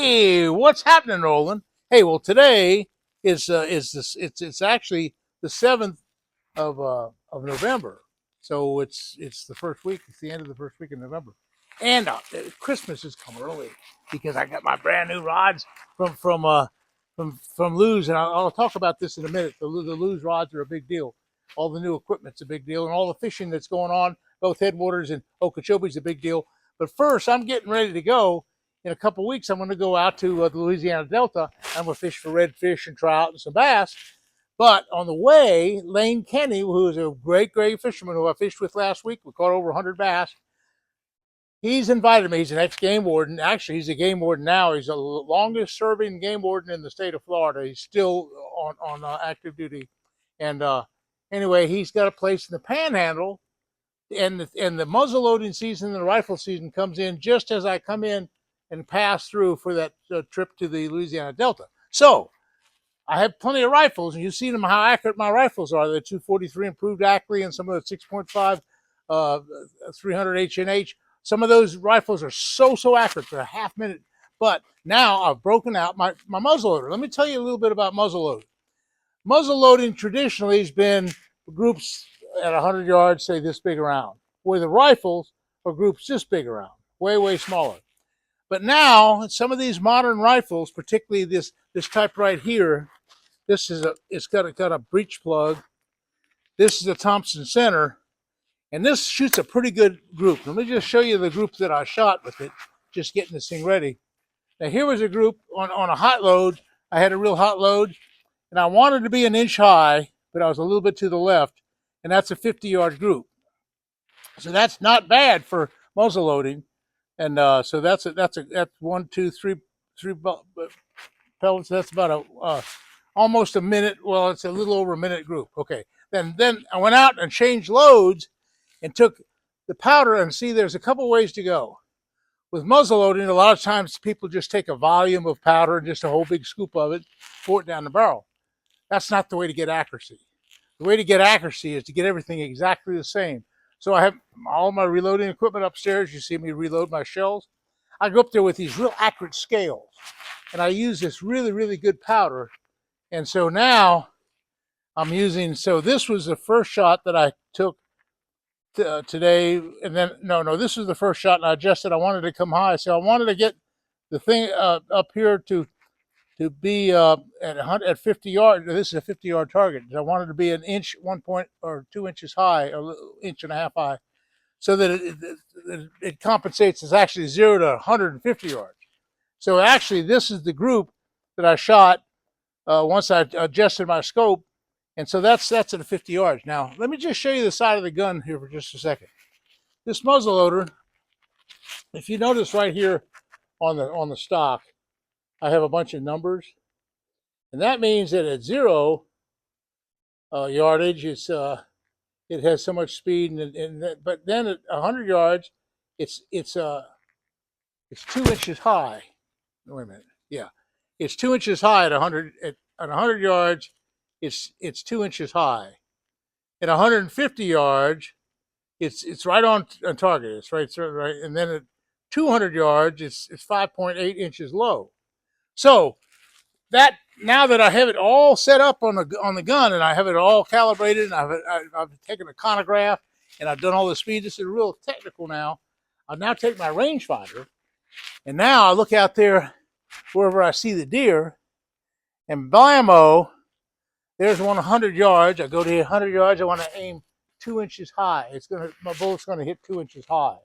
Hey, what's happening, Roland? Hey, well, today it's actually the 7th of November, so it's the first week. It's the end of the first week in November, and Christmas has come early because I got my brand new rods from Lou's, and I'll talk about this in a minute. The Lou's rods are a big deal. All the new equipment's a big deal, and all the fishing that's going on, both Headwaters and Okeechobee, is a big deal. But first, I'm getting ready to go. In a couple of weeks, I'm going to go out to the Louisiana Delta. I'm going to fish for redfish and trout and some bass. But on the way, Lane Kinney, who is a great fisherman who I fished with last week, we caught over 100 bass. He's invited me. He's an ex-game warden. Actually, he's a game warden now. He's the longest-serving game warden in the state of Florida. He's still on active duty. And anyway, he's got a place in the Panhandle. And the muzzle loading season and the rifle season comes in just as I come in and pass through for that trip to the Louisiana Delta. So I have plenty of rifles, and you've seen them how accurate my rifles are. The 243 improved accuracy and some of the 6.5 300 H&H. Some of those rifles are so accurate for a half minute. But now I've broken out my muzzleloader. Let me tell you a little bit about muzzleloading. Muzzleloading traditionally has been groups at 100 yards, say this big around, where the rifles are groups this big around, way smaller. But now some of these modern rifles, particularly this type right here, it's got a breech plug. This is a Thompson Center, and this shoots a pretty good group. Let me just show you the group that I shot with it, just getting this thing ready. Now here was a group on a hot load. I had a real hot load, and I wanted to be an inch high, but I was a little bit to the left, and that's a 50-yard group. So that's not bad for muzzle loading. And so that's 1, 2, 3 pellets. That's about almost a minute. Well, it's a little over a minute group. Okay. Then I went out and changed loads and took the powder. And see, there's a couple ways to go with muzzle loading. A lot of times people just take a volume of powder and just a whole big scoop of it, pour it down the barrel. That's not the way to get accuracy. The way to get accuracy is to get everything exactly the same. So I have all my reloading equipment upstairs. You see me reload my shells. I go up there with these real accurate scales, and I use this really good powder. And so now I'm using, so this was the first shot that I took today. And then, no, this was the first shot, and I adjusted. I wanted to come high. So I wanted to get the thing up here to be at 50 yards. This is a 50-yard target. I wanted to be an inch, 1 point or 2 inches high, or 1.5 inches high, so that it compensates. It's actually 0 to 150 yards. So actually, this is the group that I shot once I adjusted my scope, and so that's at 50 yards. Now let me just show you the side of the gun here for just a second. This muzzleloader, if you notice right here on the stock, I have a bunch of numbers, and that means that at 0 yardage, it has so much speed, but then at 100 yards, it's 2 inches high. Wait a minute, yeah, it's 2 inches high at 100 at 100 yards. It's 2 inches high. At 150 yards, it's right on target. It's right, and then at 200 yards, it's 5.8 inches low. So that, now that I have it all set up on the gun, and I have it all calibrated, and I've taken a chronograph, and I've done all the speed. This is real technical now. I'll now take my rangefinder, and now I look out there wherever I see the deer, and blammo, there's 100 yards. I go to 100 yards. I want to aim 2 inches high. My bullet's gonna hit 2 inches high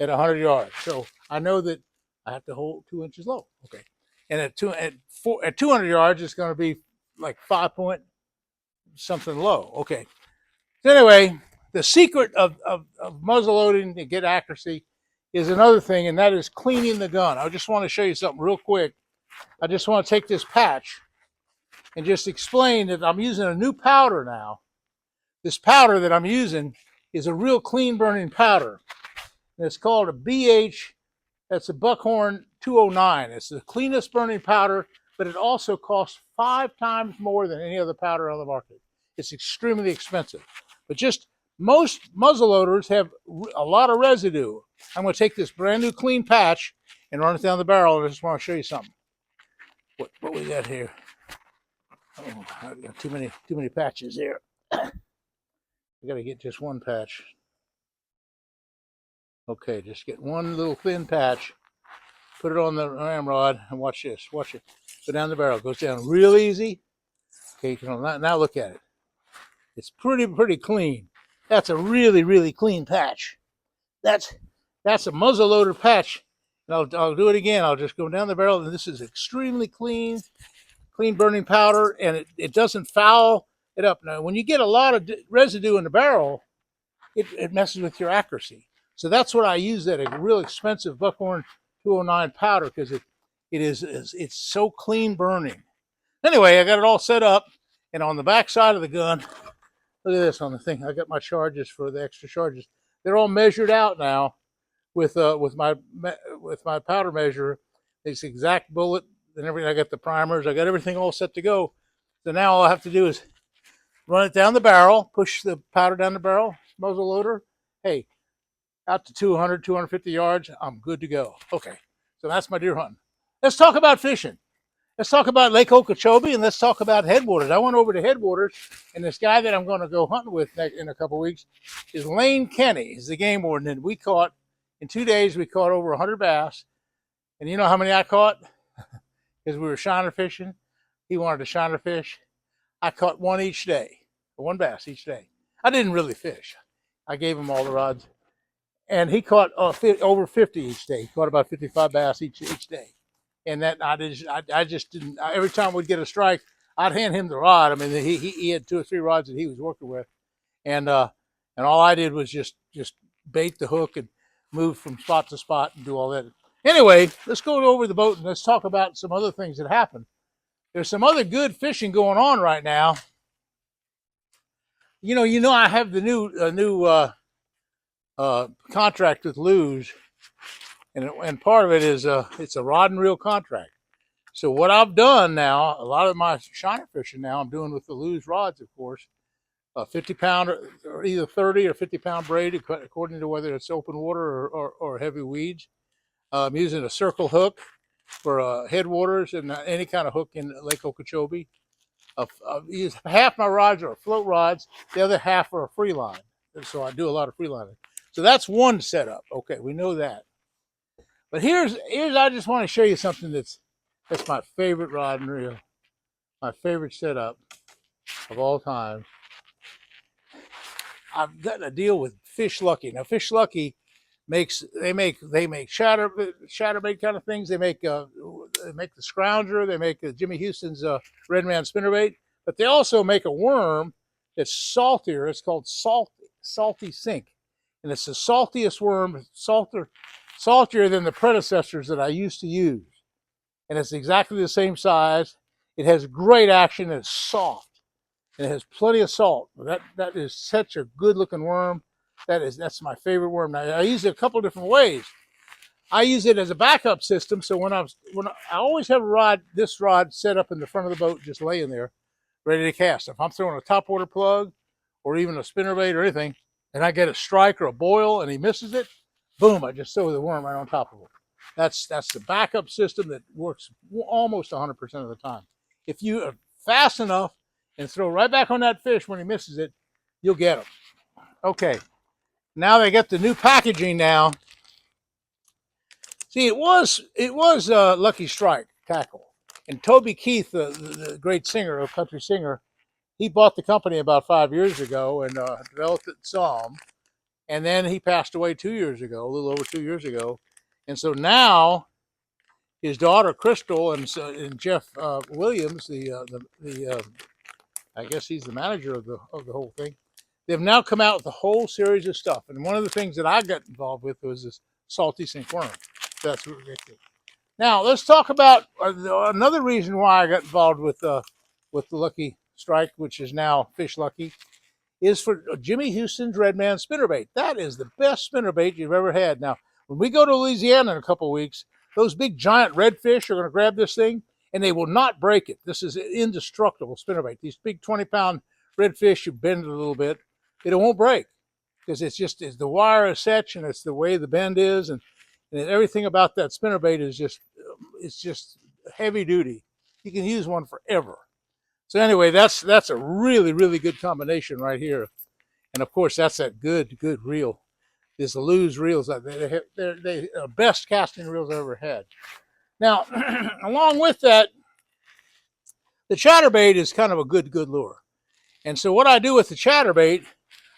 at 100 yards. So I know that I have to hold 2 inches low. Okay. And at 200 yards, it's going to be like 5 point something low. Okay. So anyway, the secret of muzzle loading to get accuracy is another thing, and that is cleaning the gun. I just want to show you something real quick. I just want to take this patch and just explain that I'm using a new powder now. This powder that I'm using is a real clean burning powder. And it's called a BH. That's a Buckhorn 209. It's the cleanest burning powder, but it also costs 5 times more than any other powder on the market. It's extremely expensive. But just most muzzleloaders have a lot of residue. I'm going to take this brand new clean patch, and run it down the barrel. And I just want to show you something. What we got here? Oh, I got too many patches here. I got to get just one patch. Okay, just get one little thin patch. Put it on the ramrod and watch this. Watch it. Go down the barrel. It goes down real easy. Okay, now look at it. It's pretty clean. That's a really clean patch. That's a muzzleloader patch. And I'll do it again. I'll just go down the barrel, and this is extremely clean burning powder, and it doesn't foul it up. Now, when you get a lot of residue in the barrel, it messes with your accuracy. So that's what I use, that a real expensive Buckhorn 209 powder, because it's so clean burning. Anyway, I got it all set up, and on the back side of the gun, look at this on the thing. I got my charges for the extra charges. They're all measured out now with my powder measure. This exact bullet and everything. I got the primers. I got everything all set to go. So now all I have to do is run it down the barrel, push the powder down the barrel, muzzle loader. Hey, out to 200, 250 yards, I'm good to go. Okay, so that's my deer hunting. Let's talk about fishing. Let's talk about Lake Okeechobee, and let's talk about Headwaters. I went over to Headwaters, and this guy that I'm going to go hunting with in a couple of weeks is Lane Kinney. He's the game warden, and we caught, in 2 days, we caught over 100 bass. And you know how many I caught? Because we were shiner fishing. He wanted to shiner fish. I caught one each day, one bass each day. I didn't really fish. I gave him all the rods. And he caught over 50 each day. He caught about 55 bass each day. And that I just didn't. Every time we'd get a strike, I'd hand him the rod. I mean, he had 2 or 3 rods that he was working with, and all I did was just bait the hook and move from spot to spot and do all that. Anyway, let's go over the boat and let's talk about some other things that happened. There's some other good fishing going on right now. You know, I have the new contract with Lew's. And part of it is it's a rod and reel contract. So what I've done now, a lot of my shiner fishing now, I'm doing with the Lew's rods, of course, 50-pound or either 30 or 50-pound braid, according to whether it's open water or heavy weeds. I'm using a circle hook for Headwaters and any kind of hook in Lake Okeechobee. Half my rods are float rods, the other half are a free line. So I do a lot of free lining. So that's one setup. Okay, we know that. But here's I just want to show you something that's my favorite rod and reel, my favorite setup of all time. I've gotten a deal with Fish Lucky. Now Fish Lucky make shatterbait kind of things. They make the Scrounger. They make Jimmy Houston's Redman spinnerbait. But they also make a worm that's saltier. It's called salty sink, and it's the saltiest worm, saltier than the predecessors that I used to use. And it's exactly the same size. It has great action. It's soft. And it has plenty of salt. That is such a good looking worm. That's my favorite worm. Now I use it a couple of different ways. I use it as a backup system. So when I always have this rod set up in the front of the boat, just laying there, ready to cast. If I'm throwing a topwater plug or even a spinnerbait or anything, and I get a strike or a boil and he misses it, boom, I just throw the worm right on top of it. That's the backup system that works almost 100% of the time. If you are fast enough and throw right back on that fish when he misses it, you'll get him. Okay, now they got the new packaging now. See, it was Lucky Strike tackle. And Toby Keith, the great singer, a country singer, he bought the company about 5 years ago and developed it some. And then he passed away 2 years ago, a little over 2 years ago. And so now his daughter Crystal and Jeff Williams, I guess he's the manager of the whole thing. They've now come out with a whole series of stuff. And one of the things that I got involved with was this salty sink worm. That's ridiculous. Now let's talk about another reason why I got involved with the Lucky Strike, which is now Fish Lucky, is for Jimmy Houston's Redman spinnerbait. That is the best spinnerbait you've ever had. Now, when we go to Louisiana in a couple of weeks, those big giant redfish are going to grab this thing and they will not break it. This is an indestructible spinnerbait. These big 20-pound redfish, you bend it a little bit, it won't break because it's the wire is such and it's the way the bend is, and And everything about that spinnerbait is just, it's just heavy duty. You can use one forever. So anyway, that's a really, really good combination right here. And of course, that's that good reel. This Lew's reels. They're best casting reels I've ever had. Now, along with that, the chatterbait is kind of a good lure. And so what I do with the chatterbait,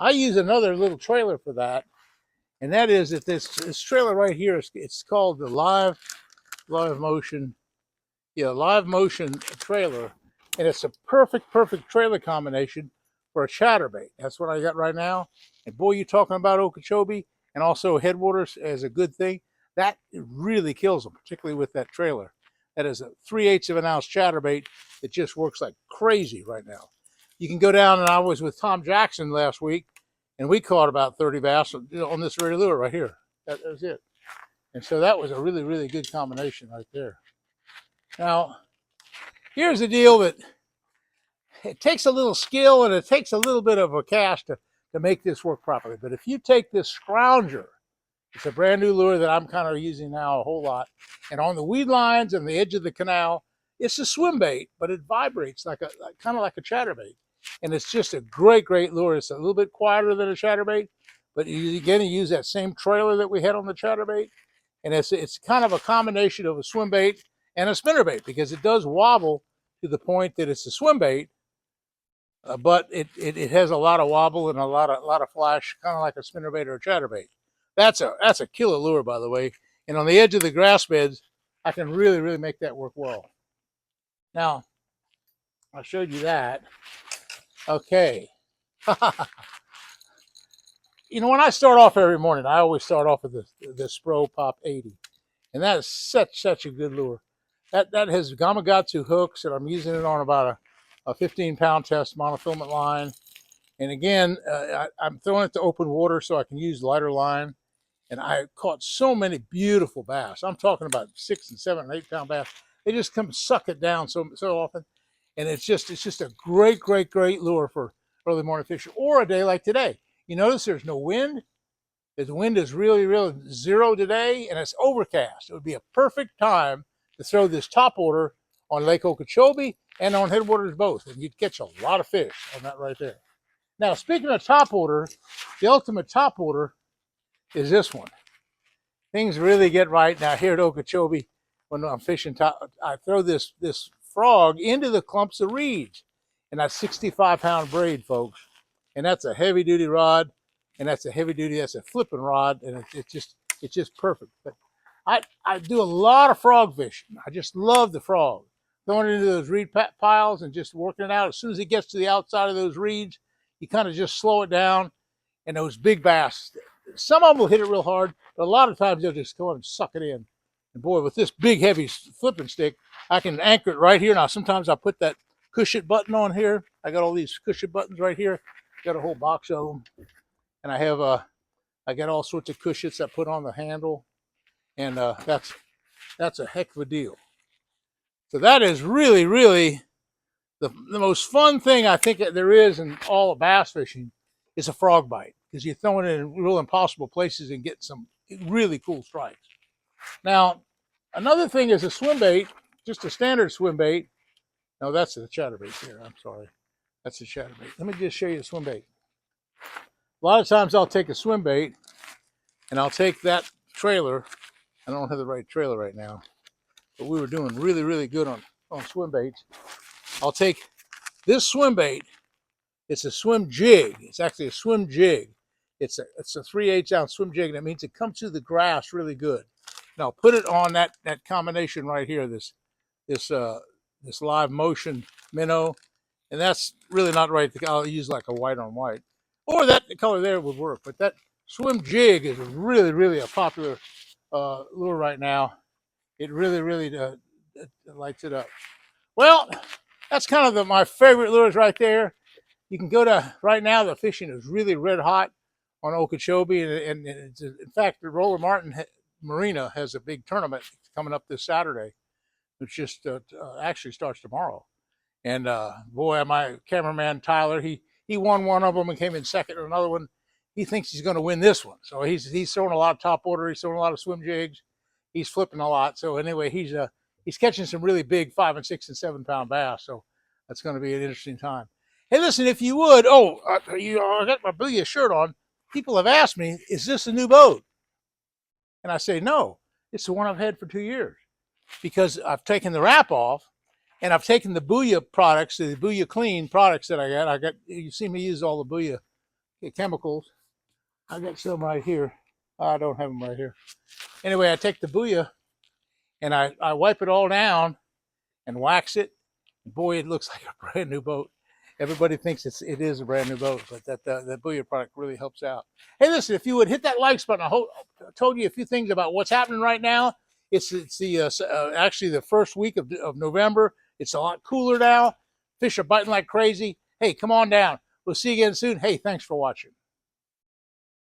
I use another little trailer for that. And that is that this trailer right here, it's called the live motion. Yeah, live motion trailer. And it's a perfect trailer combination for a chatterbait. That's what I got right now. And boy, you talking about Okeechobee and also Headwaters as a good thing. That really kills them, particularly with that trailer. That is a 3/8 of an ounce chatterbait that just works like crazy right now. You can go down, and I was with Tom Jackson last week, and we caught about 30 bass on this very lure right here. That was it. And so that was a really, really good combination right there. Now, here's the deal that it takes a little skill and it takes a little bit of a cast to make this work properly. But if you take this scrounger, it's a brand new lure that I'm kind of using now a whole lot. And on the weed lines and the edge of the canal, it's a swim bait, but it vibrates like kind of like a chatterbait. And it's just a great lure. It's a little bit quieter than a chatterbait, but you're going to use that same trailer that we had on the chatterbait. And it's kind of a combination of a swim bait and a spinnerbait, because it does wobble to the point that it's a swim bait, but it has a lot of wobble and a lot of flash, kind of like a spinnerbait or a chatterbait. That's a killer lure, by the way. And on the edge of the grass beds, I can really make that work well. Now, I showed you that. Okay. You know, when I start off every morning, I always start off with the Spro Pop 80. And that is such a good lure. That has Gamakatsu hooks, and I'm using it on about a 15-pound test monofilament line. And again, I'm throwing it to open water so I can use lighter line. And I caught so many beautiful bass. I'm talking about 6 and 7 and 8 pound bass. They just come suck it down so often. And it's just a great lure for early morning fishing or a day like today. You notice there's no wind. The wind is really zero today, and it's overcast. It would be a perfect time to throw this Topwater on Lake Okeechobee and on Headwaters both, and you'd catch a lot of fish on that right there. Now, speaking of Topwater, the ultimate Topwater is this one. Things really get right now here at Okeechobee when I'm fishing. I throw this frog into the clumps of reeds, and that's 65-pound braid, folks. And that's a heavy-duty rod, and that's a flipping rod, and it's just perfect. But I do a lot of frog fishing. I just love the frog. Throwing it into those reed piles and just working it out. As soon as it gets to the outside of those reeds, you kind of just slow it down, and those big bass, some of them will hit it real hard, but a lot of times they'll just go in and suck it in. And boy, with this big, heavy flipping stick, I can anchor it right here. Now, sometimes I put that cushion button on here. I got all these cushion buttons right here. Got a whole box of them. And I got all sorts of cushions I put on the handle. And that's a heck of a deal. So that is really the most fun thing I think that there is in all of bass fishing is a frog bite, because you're throwing it in real impossible places and get some really cool strikes. Now, another thing is a swim bait, just a standard swim bait. No, that's the chatterbait here. I'm sorry. That's the chatterbait. Let me just show you the swim bait. A lot of times I'll take a swim bait and I'll take that trailer. I don't have the right trailer right now, but we were doing really good on swim baits. I'll take this swim bait. It's a swim jig. It's actually a swim jig. It's a 3/8 ounce swim jig, and that means it comes through the grass really good. Now put it on that combination right here, this live motion minnow, and that's really not right. I'll use like a white on white, or that color there would work. But that swim jig is really a popular lure right now. It really lights it up. Well, that's kind of my favorite lures right there. You can go to, right now the fishing is really red hot on Okeechobee, and it's, in fact, the Roland Martin Marina has a big tournament coming up this Saturday, which just actually starts tomorrow. And boy, my cameraman Tyler, he won one of them and came in second in another one. he thinks he's going to win this one. So he's throwing a lot of top water. He's throwing a lot of swim jigs. He's flipping a lot. So anyway, he's catching some really big 5 and 6 and 7 pound bass. So that's going to be an interesting time. Hey, listen, if you would, I got my Booyah shirt on. People have asked me, is this a new boat? And I say, no, it's the one I've had for 2 years, because I've taken the wrap off and I've taken the Booyah products, the Booyah Clean products that I got. You see me use all the Booyah chemicals. I got some right here. I don't have them right here. Anyway, I take the Booyah and I wipe it all down and wax it. Boy, it looks like a brand new boat. Everybody thinks it is a brand new boat, but that Booyah product really helps out. Hey, listen, if you would hit that likes button, I told you a few things about what's happening right now. It's the actually the first week of November. It's a lot cooler now. Fish are biting like crazy. Hey, come on down. We'll see you again soon. Hey, thanks for watching.